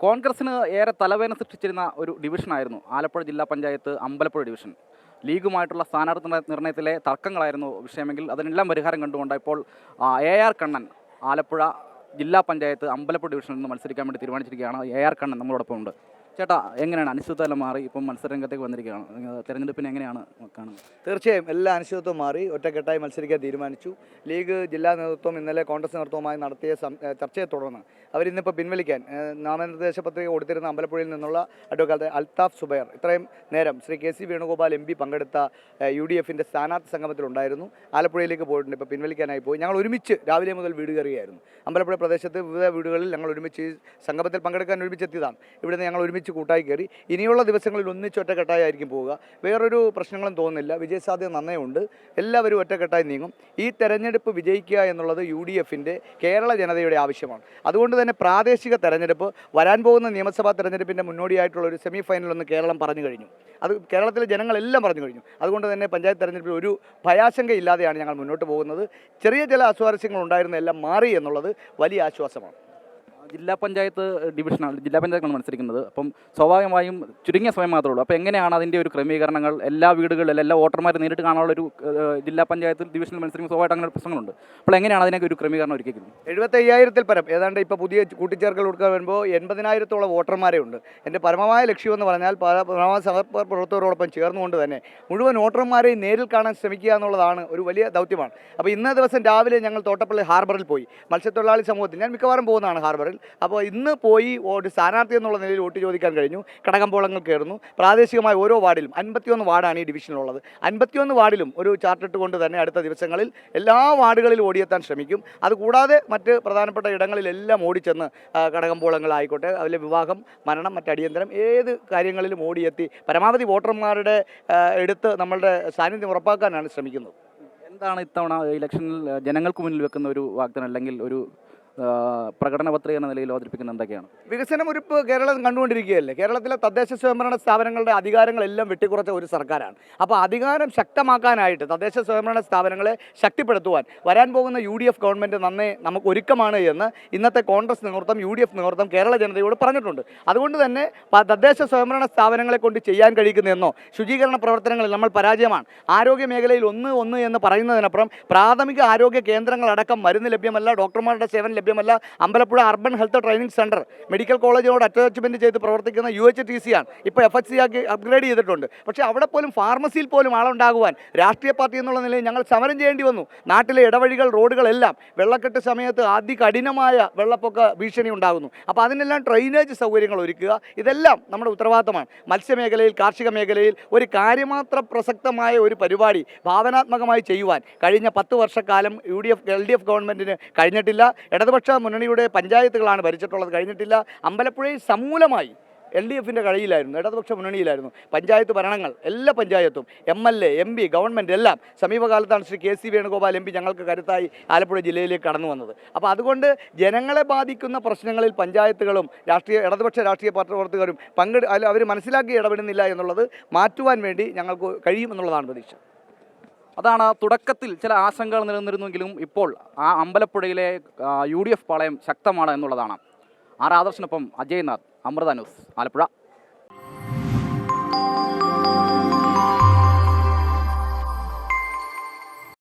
കോൺഗ്രസിന് ഏറെ തലവേദന സൃഷ്ടിച്ചിരുന്ന ഒരു ഡിവിഷനായിരുന്നു ആലപ്പുഴ ജില്ലാ പഞ്ചായത്ത് അമ്പലപ്പുഴ ഡിവിഷൻ. ലീഗുമായിട്ടുള്ള സ്ഥാനാർത്ഥി നിർണയത്തിലെ തർക്കങ്ങളായിരുന്നു വിഷയമെങ്കിൽ അതിനെല്ലാം പരിഹാരം കണ്ടുകൊണ്ട് ഇപ്പോൾ AR കണ്ണൻ ആലപ്പുഴ ജില്ലാ പഞ്ചായത്ത് അമ്പലപ്പുഴ ഡിവിഷനിൽ നിന്ന് മത്സരിക്കാൻ വേണ്ടി തീരുമാനിച്ചിരിക്കുകയാണ്. AR കണ്ണൻ നമ്മളോടൊപ്പം ഉണ്ട്. ചേട്ടാ, എങ്ങനെയാണ് അനിശ്ചിതത്വം മാറി ഇപ്പം മത്സരരംഗത്തേക്ക് വന്നിരിക്കുകയാണ്, തെരഞ്ഞെടുപ്പിനെ എങ്ങനെയാണ് കാണുന്നത്? തീർച്ചയായും എല്ലാ അനിശ്ചിതത്വം മാറി ഒറ്റക്കെട്ടായി മത്സരിക്കാൻ തീരുമാനിച്ചു. ലീഗ് ജില്ലാ നേതൃത്വം ഇന്നലെ കോൺഗ്രസ് നേതൃത്വവുമായി നടത്തിയ ചർച്ചയെ തുടർന്ന് അവരിന്നിപ്പോൾ പിൻവലിക്കാൻ നാമനിർദ്ദേശ പത്രിക കൊടുത്തിരുന്ന അമ്പലപ്പുഴയിൽ നിന്നുള്ള അഡ്വക്കേറ്റ് അൽത്താഫ് സുബൈർ ഇത്രയും നേരം ശ്രീ KC വേണുഗോപാൽ MP പങ്കെടുത്ത UDFിൻ്റെ സ്ഥാനാർത്ഥി സംഗമത്തിലുണ്ടായിരുന്നു. ആലപ്പുഴയിലേക്ക് പോയിട്ടുണ്ട്. ഇപ്പോൾ പിൻവലിക്കാനായി പോയി. ഞങ്ങൾ ഒരുമിച്ച് രാവിലെ മുതൽ വീട് കയറിയായിരുന്നു. അമ്പലപ്പുഴ പ്രദേശത്ത് വിവിധ വീടുകളിൽ ഞങ്ങൾ ഒരുമിച്ച് സംഗമത്തിൽ പങ്കെടുക്കാൻ ഒരുമിച്ചെത്തിയതാണ്. ഇവിടുന്ന് ഞങ്ങൾ ഒരുമിച്ച് കൂട്ടായി കയറി. ഇനിയുള്ള ദിവസങ്ങളിൽ ഒന്നിച്ച് ഒറ്റക്കെട്ടായിരിക്കും പോവുക. വേറൊരു പ്രശ്നങ്ങളും തോന്നുന്നില്ല. വിജയസാധ്യത നന്നേ ഉണ്ട്. എല്ലാവരും ഒറ്റക്കെട്ടായി നീങ്ങും. ഈ തെരഞ്ഞെടുപ്പ് വിജയിക്കുക എന്നുള്ളത് UDFിൻ്റെ കേരള ജനതയുടെ ആവശ്യമാണ്. അതുകൊണ്ട് തന്നെ പ്രാദേശിക തെരഞ്ഞെടുപ്പ് വരാൻ പോകുന്ന നിയമസഭാ തെരഞ്ഞെടുപ്പിൻ്റെ മുന്നോടിയായിട്ടുള്ള ഒരു സെമി ഫൈനലൊന്ന് കേരളം പറഞ്ഞു കഴിഞ്ഞു. അത് കേരളത്തിലെ ജനങ്ങളെല്ലാം പറഞ്ഞു കഴിഞ്ഞു. അതുകൊണ്ട് തന്നെ പഞ്ചായത്ത് തെരഞ്ഞെടുപ്പിൽ ഒരു ഭയാശങ്കയില്ലാതെയാണ് ഞങ്ങൾ മുന്നോട്ട് പോകുന്നത്. ചെറിയ ചില അസ്വാരസ്യങ്ങൾ ഉണ്ടായിരുന്ന എല്ലാം മാറി എന്നുള്ളത് വലിയ ആശ്വാസമാണ്. ജില്ലാ പഞ്ചായത്ത് ഡിവിഷനാണ്, ജില്ലാ പഞ്ചായത്താണ് മത്സരിക്കുന്നത്. അപ്പം സ്വാഭാവികമായും ചുരുങ്ങിയ സമയം മാത്രമേ ഉള്ളൂ. അപ്പോൾ എങ്ങനെയാണ് അതിൻ്റെ ഒരു ക്രമീകരണങ്ങൾ? എല്ലാ വീടുകളിലും എല്ലാ വോട്ടർമാരെ നേരിട്ട് കാണാനുള്ള ഒരു ജില്ലാ പഞ്ചായത്ത് ഡിവിഷനിൽ മത്സരിക്കുന്ന സ്വാഭാവികമായിട്ട് അങ്ങനെ പ്രശ്നങ്ങളുണ്ട്. അപ്പോൾ എങ്ങനെയാണ് അതിനൊക്കെ ഒരു ക്രമീകരണം ഒരുക്കിയിരിക്കുന്നത്? 75,000-ൽ പരം ഏതാണ്ട് ഇപ്പോൾ പുതിയ കൂട്ടിച്ചേർക്കൽ കൊടുക്കാൻ വരുമ്പോൾ 80,000-ഓളം വോട്ടർമാരെ ഉണ്ട്. എൻ്റെ പരമമായ ലക്ഷ്യമെന്ന് പറഞ്ഞാൽ പരമാവധി സമർപ്പണ പ്രവർത്തകരോടൊപ്പം ചേർന്നുകൊണ്ട് തന്നെ മുഴുവൻ വോട്ടർമാരെയും നേരിൽ കാണാൻ ശ്രമിക്കുക എന്നുള്ളതാണ് ഒരു വലിയ ദൗത്യമാണ്. അപ്പോൾ ഇന്നേ ദിവസം രാവിലെ ഞങ്ങൾ തോട്ടപ്പള്ളി ഹാർബറിൽ പോയി. മത്സ്യത്തൊഴിലാളി സമൂഹത്തിൽ ഞാൻ മിക്കവാറും പോകുന്നതാണ് ഹാർബറിൽ. അപ്പോൾ ഇന്ന് പോയി ഒരു സ്ഥാനാർത്ഥി എന്നുള്ള നിലയിൽ വോട്ട് ചോദിക്കാൻ കഴിഞ്ഞു. കടകമ്പോളങ്ങൾ കയറുന്നു. പ്രാദേശികമായ ഓരോ വാർഡിലും 51 വാർഡാണ് ഈ ഡിവിഷനിലുള്ളത്. 51 വാർഡിലും ഒരു ചാർട്ടിട്ട് കൊണ്ട് തന്നെ അടുത്ത ദിവസങ്ങളിൽ എല്ലാ വാർഡുകളിലും ഓടിയെത്താൻ ശ്രമിക്കും. അതുകൂടാതെ മറ്റ് പ്രധാനപ്പെട്ട ഇടങ്ങളിലെല്ലാം ഓടിച്ചെന്ന് കടകമ്പോളങ്ങളായിക്കോട്ടെ, അതിലെ വിവാഹം, മരണം, മറ്റടിയന്തരം ഏത് കാര്യങ്ങളിലും ഓടിയെത്തി പരമാവധി വോട്ടർമാരുടെ എടുത്ത് നമ്മളുടെ സാന്നിധ്യം ഉറപ്പാക്കാനാണ് ശ്രമിക്കുന്നത്. എന്താണ് ഇത്തവണ ഇലക്ഷനിൽ ജനങ്ങൾക്ക് മുന്നിൽ വെക്കുന്ന ഒരു വാഗ്ദാനം അല്ലെങ്കിൽ ഒരു പ്രകടന പത്രിക എന്ന നിലയിൽ അവതരിപ്പിക്കുന്ന എന്തൊക്കെയാണ്? വികസനം ഉറപ്പ് കേരളം കണ്ടുകൊണ്ടിരിക്കുകയല്ലേ. കേരളത്തിലെ തദ്ദേശ സ്വയംഭരണ സ്ഥാപനങ്ങളുടെ അധികാരങ്ങളെല്ലാം വെട്ടിക്കുറച്ച ഒരു സർക്കാരാണ്. അപ്പോൾ അധികാരം ശക്തമാക്കാനായിട്ട് തദ്ദേശ സ്വയംഭരണ സ്ഥാപനങ്ങളെ ശക്തിപ്പെടുത്തുവാൻ വരാൻ പോകുന്ന UDF ഗവൺമെൻറ് നന്നേ നമുക്ക് ഒരുക്കമാണ് എന്ന് ഇന്നത്തെ കോൺഗ്രസ് നേതൃത്വം UDF നേതൃത്വം കേരള ജനതയോട് പറഞ്ഞിട്ടുണ്ട്. അതുകൊണ്ട് തന്നെ തദ്ദേശ സ്വയംഭരണ സ്ഥാപനങ്ങളെ കൊണ്ട് ചെയ്യാൻ കഴിയുന്നതെന്നോ ശുചീകരണ പ്രവർത്തനങ്ങളിൽ നമ്മൾ പരാജയമാണ്. ആരോഗ്യ മേഖലയിൽ ഒന്ന് എന്ന് പറയുന്നതിനപ്പുറം പ്രാഥമിക ആരോഗ്യ കേന്ദ്രങ്ങളടക്കം മരുന്ന് ലഭ്യമല്ല, ഡോക്ടർമാരുടെ സേവനം ലഭ്യമല്ല. Ambalappuzha urban health training centre medical കോളേജിനോട് അറ്റാച്ച്മെൻറ്റ് ചെയ്ത് പ്രവർത്തിക്കുന്ന UHTC ആണ്. ഇപ്പോൾ FHC ആക്കി അപ്ഗ്രേഡ് ചെയ്തിട്ടുണ്ട്. പക്ഷേ അവിടെ പോലും ഫാർമസിയിൽ പോലും ആളുണ്ടാകുവാൻ രാഷ്ട്രീയ പാർട്ടി എന്നുള്ള നിലയിൽ ഞങ്ങൾ സമരം ചെയ്യേണ്ടി വന്നു. നാട്ടിലെ ഇടവഴികൾ, റോഡുകളെല്ലാം വെള്ളക്കെട്ട് സമയത്ത് അതികഠിനമായ വെള്ളപ്പൊക്ക ഭീഷണി ഉണ്ടാകുന്നു. അപ്പോൾ അതിനെല്ലാം ഡ്രെയിനേജ് സൗകര്യങ്ങൾ ഒരുക്കുക, ഇതെല്ലാം നമ്മുടെ ഉത്തരവാദിത്തമാണ്. മത്സ്യമേഖലയിൽ, കാർഷിക മേഖലയിൽ ഒരു കാര്യമാത്ര പ്രസക്തമായ ഒരു പരിപാടി ഭാവനാത്മകമായി ചെയ്യുവാൻ കഴിഞ്ഞ 10 വർഷക്കാലം LDF ഗവൺമെൻറ്റിന് കഴിഞ്ഞിട്ടില്ല. ഇടതുപക്ഷ മുന്നണിയുടെ പഞ്ചായത്തുകളാണ് ഭരിച്ചിട്ടുള്ളത്, കഴിഞ്ഞിട്ടില്ല. അമ്പലപ്പുഴയിൽ സമൂലമായി LDFിൻ്റെ കഴിയിലായിരുന്നു, ഇടതുപക്ഷ മുന്നണിയിലായിരുന്നു പഞ്ചായത്ത് ഭരണങ്ങൾ. എല്ലാ പഞ്ചായത്തും MLA, MP, ഗവൺമെൻറ് എല്ലാം സമീപകാലത്താണ് ശ്രീ KC വേണുഗോപാൽ MP ഞങ്ങൾക്ക് കരുത്തായി ആലപ്പുഴ ജില്ലയിലേക്ക് കടന്നു വന്നത്. അപ്പോൾ അതുകൊണ്ട് ജനങ്ങളെ ബാധിക്കുന്ന പ്രശ്നങ്ങളിൽ പഞ്ചായത്തുകളും ഇടതുപക്ഷ രാഷ്ട്രീയ പാർട്ടി പ്രവർത്തകരും അവർ മനസ്സിലാക്കി ഇടപെടുന്നില്ല എന്നുള്ളത് മാറ്റുവാൻ വേണ്ടി ഞങ്ങൾക്ക് കഴിയുമെന്നുള്ളതാണ് പ്രതീക്ഷ. അതാണ് തുടക്കത്തിൽ ചില ആശങ്കകൾ നിലനിന്നിരുന്നെങ്കിലും ഇപ്പോൾ ആ അമ്പലപ്പുഴയിലെ UDF പാളയം ശക്തമാണ് എന്നുള്ളതാണ്. ആദർശിനൊപ്പം അജയ് നാഥ്, അമൃത ന്യൂസ്, ആലപ്പുഴ.